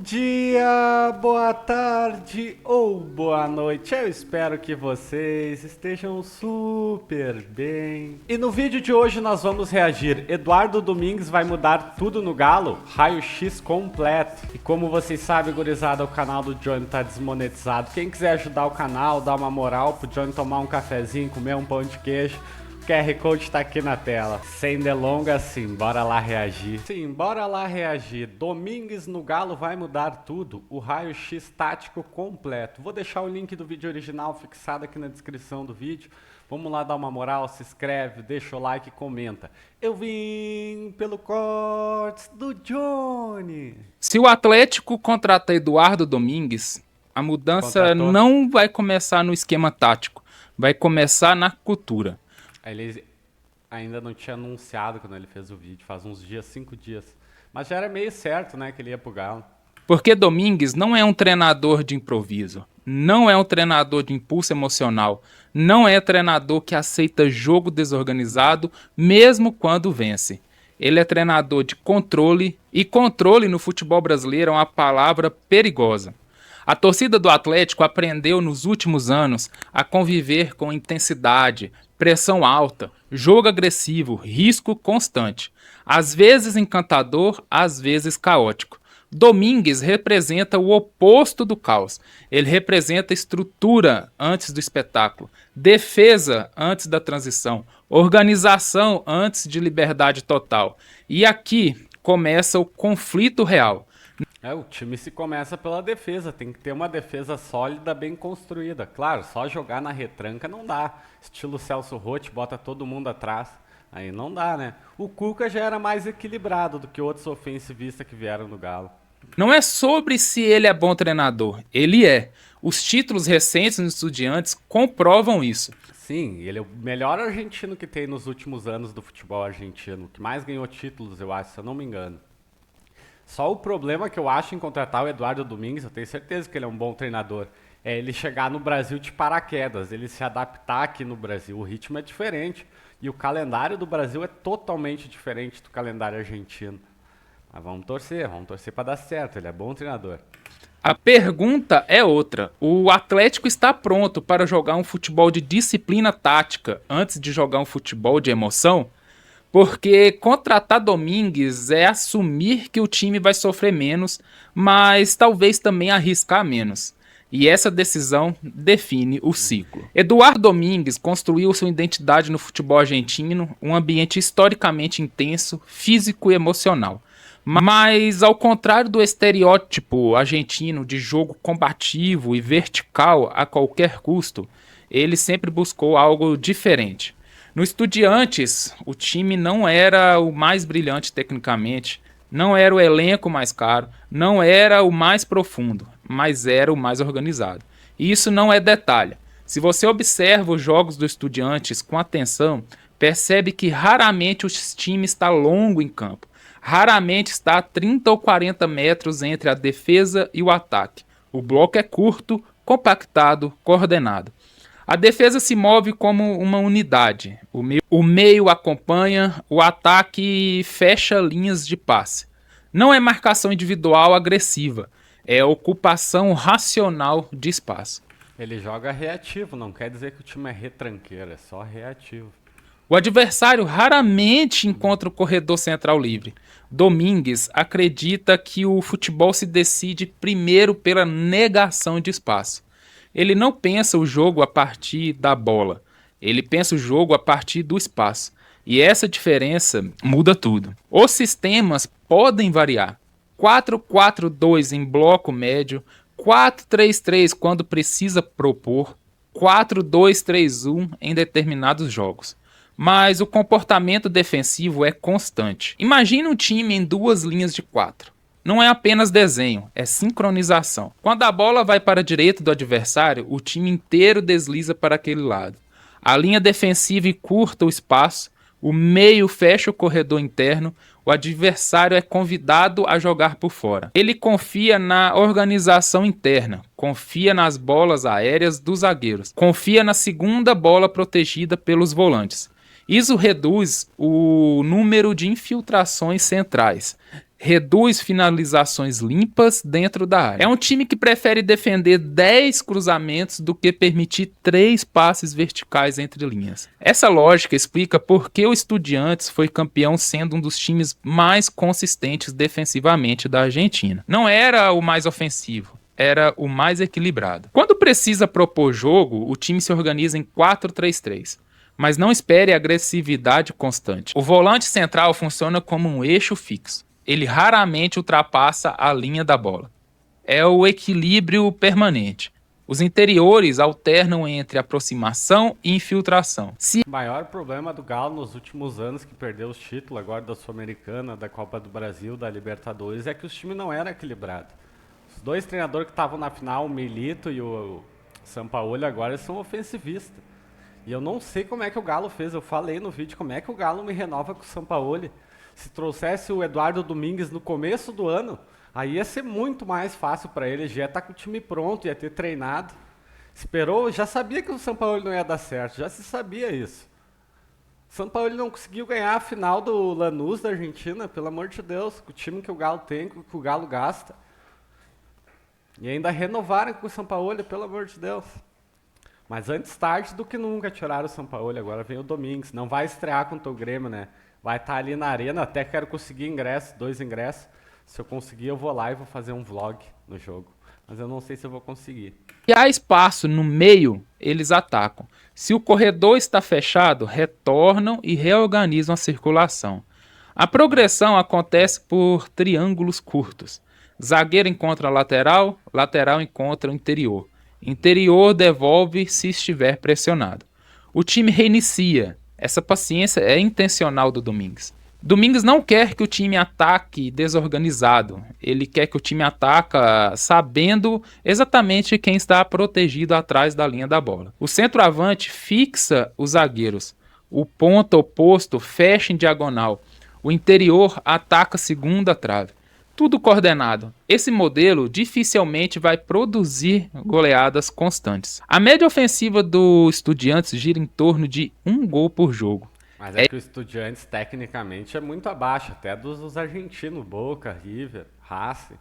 dia, boa tarde ou boa noite. Eu espero que vocês estejam super bem. E no vídeo de hoje nós vamos reagir. Eduardo Domingues vai mudar tudo no Galo? Raio-X completo. E como vocês sabem, gurizada, o canal do Johnny tá desmonetizado. Quem quiser ajudar o canal, dar uma moral pro Johnny tomar um cafezinho, comer um pão de queijo, QR Code tá aqui na tela. Sem delongas, sim, bora lá reagir. Sim, bora lá reagir. Domingues no Galo vai mudar tudo. O raio-x tático completo. Vou deixar o link do vídeo original fixado aqui na descrição do vídeo. Vamos lá dar uma moral, se inscreve, deixa o like e comenta. Eu vim pelo corte do Johnny. Se o Atlético contratar Eduardo Domingues, a mudança não vai começar no esquema tático, vai começar na cultura. Ele ainda não tinha anunciado quando ele fez o vídeo, faz uns dias, 5 dias. Mas já era meio certo, né, que ele ia pro Galo. Porque Domingues não é um treinador de improviso, não é um treinador de impulso emocional, não é treinador que aceita jogo desorganizado, mesmo quando vence. Ele é treinador de controle, e controle no futebol brasileiro é uma palavra perigosa. A torcida do Atlético aprendeu nos últimos anos a conviver com intensidade, pressão alta, jogo agressivo, risco constante. Às vezes encantador, às vezes caótico. Domingues representa o oposto do caos. Ele representa estrutura antes do espetáculo, defesa antes da transição, organização antes de liberdade total. E aqui começa o conflito real. O time se começa pela defesa, tem que ter uma defesa sólida, bem construída. Claro, só jogar na retranca não dá. Estilo Celso Roth, bota todo mundo atrás. Aí não dá, né? O Cuca já era mais equilibrado do que outros ofensivistas que vieram no Galo. Não é sobre se ele é bom treinador, ele é. Os títulos recentes nos Estudiantes comprovam isso. Sim, ele é o melhor argentino que tem nos últimos anos do futebol argentino, que mais ganhou títulos, eu acho, se eu não me engano. Só o problema que eu acho em contratar o Eduardo Domingues, eu tenho certeza que ele é um bom treinador, é ele chegar no Brasil de paraquedas, ele se adaptar aqui no Brasil. O ritmo é diferente e o calendário do Brasil é totalmente diferente do calendário argentino. Mas vamos torcer para dar certo, ele é bom treinador. A pergunta é outra. O Atlético está pronto para jogar um futebol de disciplina tática antes de jogar um futebol de emoção? Porque contratar Domingues é assumir que o time vai sofrer menos, mas talvez também arriscar menos. E essa decisão define o ciclo. Eduardo Domingues construiu sua identidade no futebol argentino, um ambiente historicamente intenso, físico e emocional. Mas, ao contrário do estereótipo argentino de jogo combativo e vertical a qualquer custo, ele sempre buscou algo diferente. No Estudiantes, o time não era o mais brilhante tecnicamente, não era o elenco mais caro, não era o mais profundo, mas era o mais organizado. E isso não é detalhe. Se você observa os jogos do Estudiantes com atenção, percebe que raramente o time está longo em campo. Raramente está a 30 ou 40 metros entre a defesa e o ataque. O bloco é curto, compactado, coordenado. A defesa se move como uma unidade. O meio acompanha, o ataque fecha linhas de passe. Não é marcação individual agressiva, é ocupação racional de espaço. Ele joga reativo, não quer dizer que o time é retranqueiro, é só reativo. O adversário raramente encontra o corredor central livre. Domingues acredita que o futebol se decide primeiro pela negação de espaço. Ele não pensa o jogo a partir da bola, ele pensa o jogo a partir do espaço. E essa diferença muda tudo. Os sistemas podem variar. 4-4-2 em bloco médio, 4-3-3 quando precisa propor, 4-2-3-1 em determinados jogos. Mas o comportamento defensivo é constante. Imagine um time em duas linhas de 4. Não é apenas desenho, é sincronização. Quando a bola vai para a direita do adversário, o time inteiro desliza para aquele lado. A linha defensiva encurta o espaço, o meio fecha o corredor interno, o adversário é convidado a jogar por fora. Ele confia na organização interna, confia nas bolas aéreas dos zagueiros, confia na segunda bola protegida pelos volantes. Isso reduz o número de infiltrações centrais. reduz finalizações limpas dentro da área. É um time que prefere defender 10 cruzamentos do que permitir 3 passes verticais entre linhas. Essa lógica explica por que o Estudiantes foi campeão sendo um dos times mais consistentes defensivamente da Argentina. Não era o mais ofensivo, era o mais equilibrado. Quando precisa propor jogo, o time se organiza em 4-3-3. Mas não espere agressividade constante. O volante central funciona como um eixo fixo. Ele raramente ultrapassa a linha da bola. É o equilíbrio permanente. Os interiores alternam entre aproximação e infiltração. O maior problema do Galo nos últimos anos, que perdeu os títulos agora da Sul-Americana, da Copa do Brasil, da Libertadores, é que os times não eram equilibrados. Os dois treinadores que estavam na final, o Milito e o Sampaoli, agora são ofensivistas. E eu não sei como é que o Galo fez. Eu falei no vídeo como é que o Galo me renova com o Sampaoli. Se trouxesse o Eduardo Domingues no começo do ano, aí ia ser muito mais fácil para ele. Já ia estar com o time pronto, ia ter treinado. Esperou, já sabia que o Sampaoli não ia dar certo, já se sabia isso. O Sampaoli não conseguiu ganhar a final do Lanús da Argentina, pelo amor de Deus, com o time que o Galo tem, com o que o Galo gasta. E ainda renovaram com o Sampaoli, pelo amor de Deus. Mas antes tarde do que nunca tiraram o Sampaoli, agora vem o Domingues. Não vai estrear contra o Grêmio, né? Vai estar ali na arena, até quero conseguir ingresso, 2 ingressos. Se eu conseguir, eu vou lá e vou fazer um vlog no jogo. Mas eu não sei se eu vou conseguir. Se há espaço no meio, eles atacam. Se o corredor está fechado, retornam e reorganizam a circulação. A progressão acontece por triângulos curtos. Zagueiro encontra lateral, lateral encontra o interior. Interior devolve se estiver pressionado. O time reinicia. Essa paciência é intencional do Domingues. Domingues não quer que o time ataque desorganizado. Ele quer que o time ataque sabendo exatamente quem está protegido atrás da linha da bola. O centroavante fixa os zagueiros. O ponta oposto fecha em diagonal. O interior ataca a segunda trave. Tudo coordenado. Esse modelo dificilmente vai produzir goleadas constantes. A média ofensiva do Estudiantes gira em torno de 1 gol por jogo. Mas é que o Estudiantes, tecnicamente, é muito abaixo, até dos argentinos, Boca, River, Racing.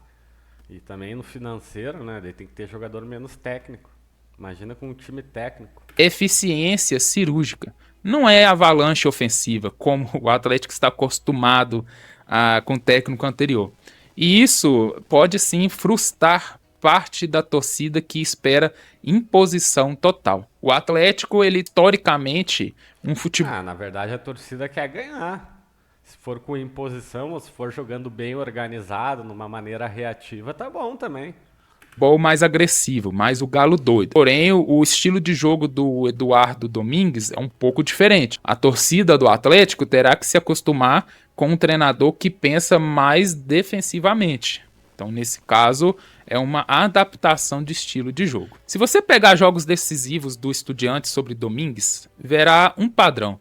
E também no financeiro, né? Daí tem que ter jogador menos técnico. Imagina com um time técnico. Eficiência cirúrgica. Não é avalanche ofensiva, como o Atlético está acostumado com o técnico anterior. E isso pode sim frustrar parte da torcida que espera imposição total. O Atlético, ele historicamente, um futebol... Na verdade a torcida quer ganhar. Se for com imposição ou se for jogando bem organizado, numa maneira reativa, tá bom também. Futebol mais agressivo, mais o galo doido. Porém, o estilo de jogo do Eduardo Domingues é um pouco diferente. A torcida do Atlético terá que se acostumar com um treinador que pensa mais defensivamente. Então, nesse caso, é uma adaptação de estilo de jogo. Se você pegar jogos decisivos do Estudiantes sobre Domingues, verá um padrão.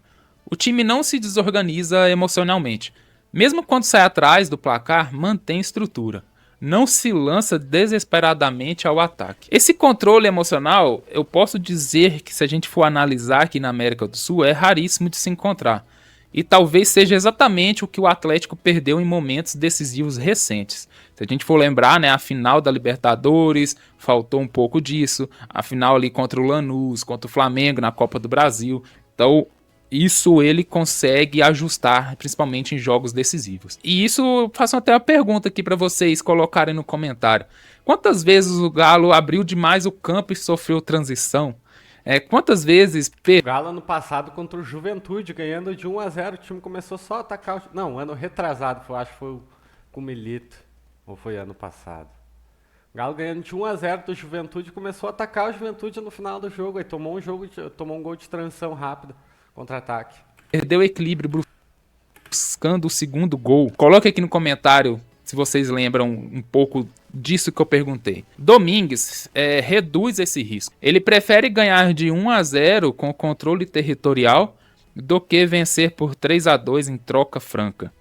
O time não se desorganiza emocionalmente. Mesmo quando sai atrás do placar, mantém estrutura. Não se lança desesperadamente ao ataque. Esse controle emocional, eu posso dizer que se a gente for analisar aqui na América do Sul, é raríssimo de se encontrar. E talvez seja exatamente o que o Atlético perdeu em momentos decisivos recentes. Se a gente for lembrar, né, a final da Libertadores, faltou um pouco disso. A final ali contra o Lanús, contra o Flamengo na Copa do Brasil. Então, isso ele consegue ajustar, principalmente em jogos decisivos. E isso, faço até uma pergunta aqui para vocês colocarem no comentário. Quantas vezes o Galo abriu demais o campo e sofreu transição? Quantas vezes... O Galo ano passado contra o Juventude, ganhando de 1-0, o time começou só a atacar... Não, ano retrasado, acho que foi com o Milito. Ou foi ano passado. O Galo ganhando de 1-0 do Juventude, começou a atacar o Juventude no final do jogo. Aí tomou um gol de transição rápida, contra-ataque. Perdeu o equilíbrio buscando o segundo gol. Coloque aqui no comentário se vocês lembram um pouco disso que eu perguntei. Domingues reduz esse risco. Ele prefere ganhar de 1-0 com controle territorial do que vencer por 3-2 em troca franca.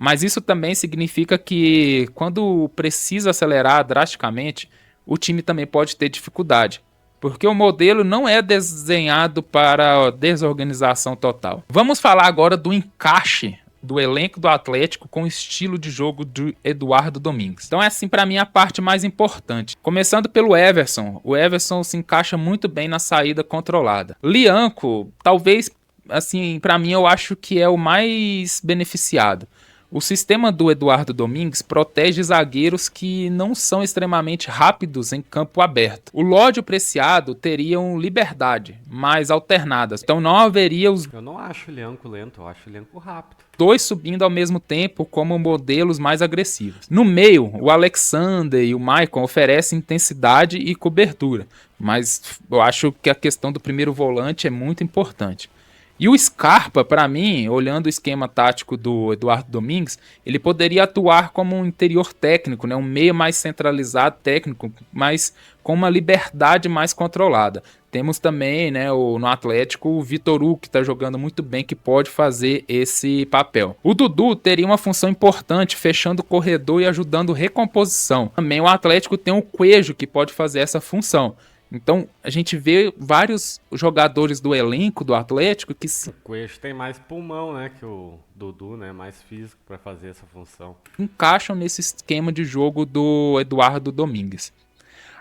Mas isso também significa que quando precisa acelerar drasticamente, o time também pode ter dificuldade. Porque o modelo não é desenhado para desorganização total. Vamos falar agora do encaixe do elenco do Atlético com o estilo de jogo de Eduardo Domingues. Então essa, para mim, é a parte mais importante. Começando pelo Everson. O Everson se encaixa muito bem na saída controlada. Lianco, talvez, assim, para mim, eu acho que é o mais beneficiado. O sistema do Eduardo Domingues protege zagueiros que não são extremamente rápidos em campo aberto. O Lódio Preciado teriam liberdade, mais alternadas. Então não haveria os Eu não acho o Lianco lento, eu acho o Lianco rápido. dois subindo ao mesmo tempo como modelos mais agressivos. No meio, o Alexander e o Maicon oferecem intensidade e cobertura, mas eu acho que a questão do primeiro volante é muito importante. E o Scarpa, para mim, olhando o esquema tático do Eduardo Domingues, ele poderia atuar como um interior técnico, né? Um meio mais centralizado técnico, mas com uma liberdade mais controlada. Temos também, né, no Atlético, o Vitor Hugo, que está jogando muito bem, que pode fazer esse papel. O Dudu teria uma função importante, fechando o corredor e ajudando recomposição. Também o Atlético tem o Coelho, que pode fazer essa função. Então, a gente vê vários jogadores do elenco do Atlético que se O Coelho tem mais pulmão, né, que o Dudu, né, mais físico para fazer essa função. encaixam nesse esquema de jogo do Eduardo Domingues.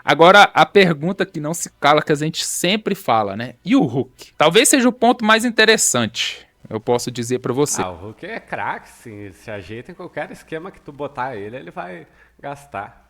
Agora, a pergunta que não se cala, que a gente sempre fala, né? E o Hulk? Talvez seja o ponto mais interessante, eu posso dizer para você. Ah, o Hulk é craque, sim, se ajeita em qualquer esquema que tu botar ele vai gastar.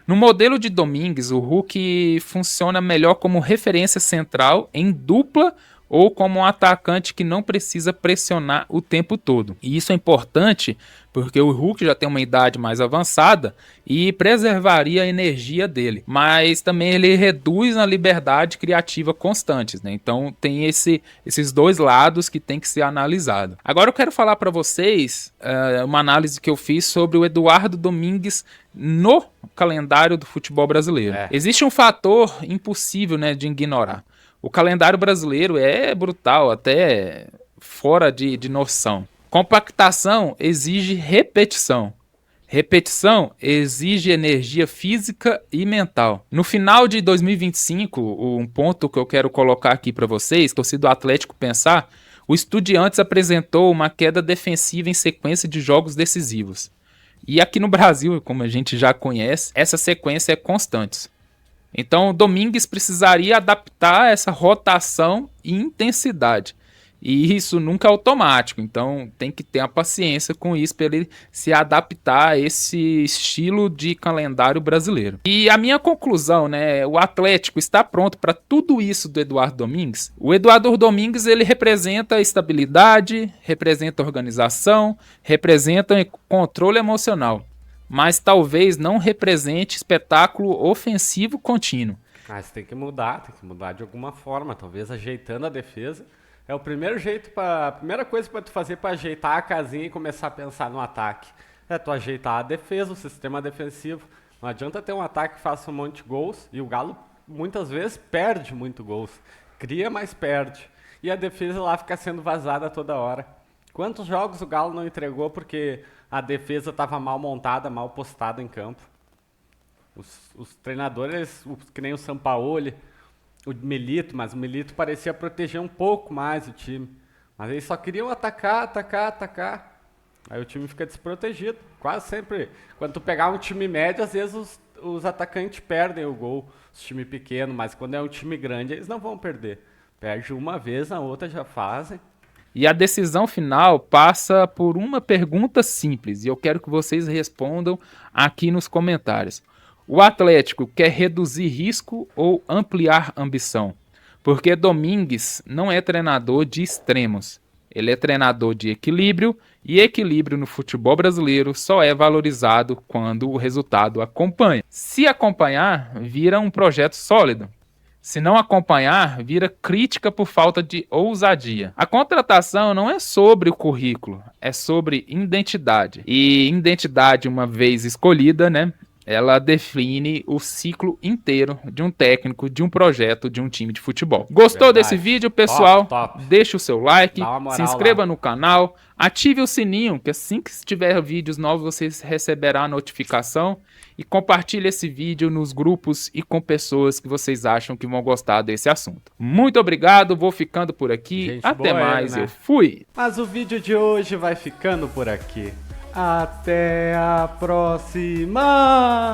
No modelo de Domingues, o Hulk funciona melhor como referência central em dupla ou como um atacante que não precisa pressionar o tempo todo. E isso é importante porque o Hulk já tem uma idade mais avançada e preservaria a energia dele, mas também ele reduz a liberdade criativa constantes, né? Então tem esses dois lados que tem que ser analisado. Agora eu quero falar para vocês uma análise que eu fiz sobre o Eduardo Domingues no calendário do futebol brasileiro. Existe um fator impossível, né, de ignorar. O calendário brasileiro é brutal, até fora de noção. Compactação exige repetição. Repetição exige energia física e mental. No final de 2025, um ponto que eu quero colocar aqui para vocês, torcida do Atlético pensar, o Estudiantes apresentou uma queda defensiva em sequência de jogos decisivos. E aqui no Brasil, como a gente já conhece, essa sequência é constante. Então, o Domingues precisaria adaptar essa rotação e intensidade. E isso nunca é automático, então tem que ter a paciência com isso para ele se adaptar a esse estilo de calendário brasileiro. E a minha conclusão, né, o Atlético está pronto para tudo isso do Eduardo Domingues. O Eduardo Domingues, ele representa estabilidade, representa organização, representa controle emocional, mas talvez não represente espetáculo ofensivo contínuo. Mas tem que mudar de alguma forma, talvez ajeitando a defesa. É o primeiro jeito a primeira coisa para tu fazer para ajeitar a casinha e começar a pensar no ataque. É tu ajeitar a defesa, o sistema defensivo. Não adianta ter um ataque que faça um monte de gols e o Galo muitas vezes perde muito gols. Cria, mas perde. E a defesa lá fica sendo vazada toda hora. Quantos jogos o Galo não entregou porque a defesa estava mal montada, mal postada em campo? Os treinadores, que nem o Sampaoli, o Milito, mas o Milito parecia proteger um pouco mais o time. Mas eles só queriam atacar. Aí o time fica desprotegido. Quase sempre. Quando tu pegar um time médio, às vezes os atacantes perdem o gol. Os times pequenos, mas quando é um time grande, eles não vão perder. Perde uma vez, na outra já fazem. E a decisão final passa por uma pergunta simples, e eu quero que vocês respondam aqui nos comentários. O Atlético quer reduzir risco ou ampliar ambição? Porque Domingues não é treinador de extremos. Ele é treinador de equilíbrio, e equilíbrio no futebol brasileiro só é valorizado quando o resultado acompanha. Se acompanhar, vira um projeto sólido. Se não acompanhar, vira crítica por falta de ousadia. A contratação não é sobre o currículo, é sobre identidade. E identidade, uma vez escolhida, né, ela define o ciclo inteiro de um técnico, de um projeto, de um time de futebol. Gostou desse vídeo, pessoal? Top. Deixa o seu like, Dá uma moral se inscreva lá no canal, ative o sininho, que assim que tiver vídeos novos você receberá a notificação, e compartilhe esse vídeo nos grupos e com pessoas que vocês acham que vão gostar desse assunto. Muito obrigado, vou ficando por aqui, Gente até boa mais, ele, né? eu fui! Mas o vídeo de hoje vai ficando por aqui. Até a próxima!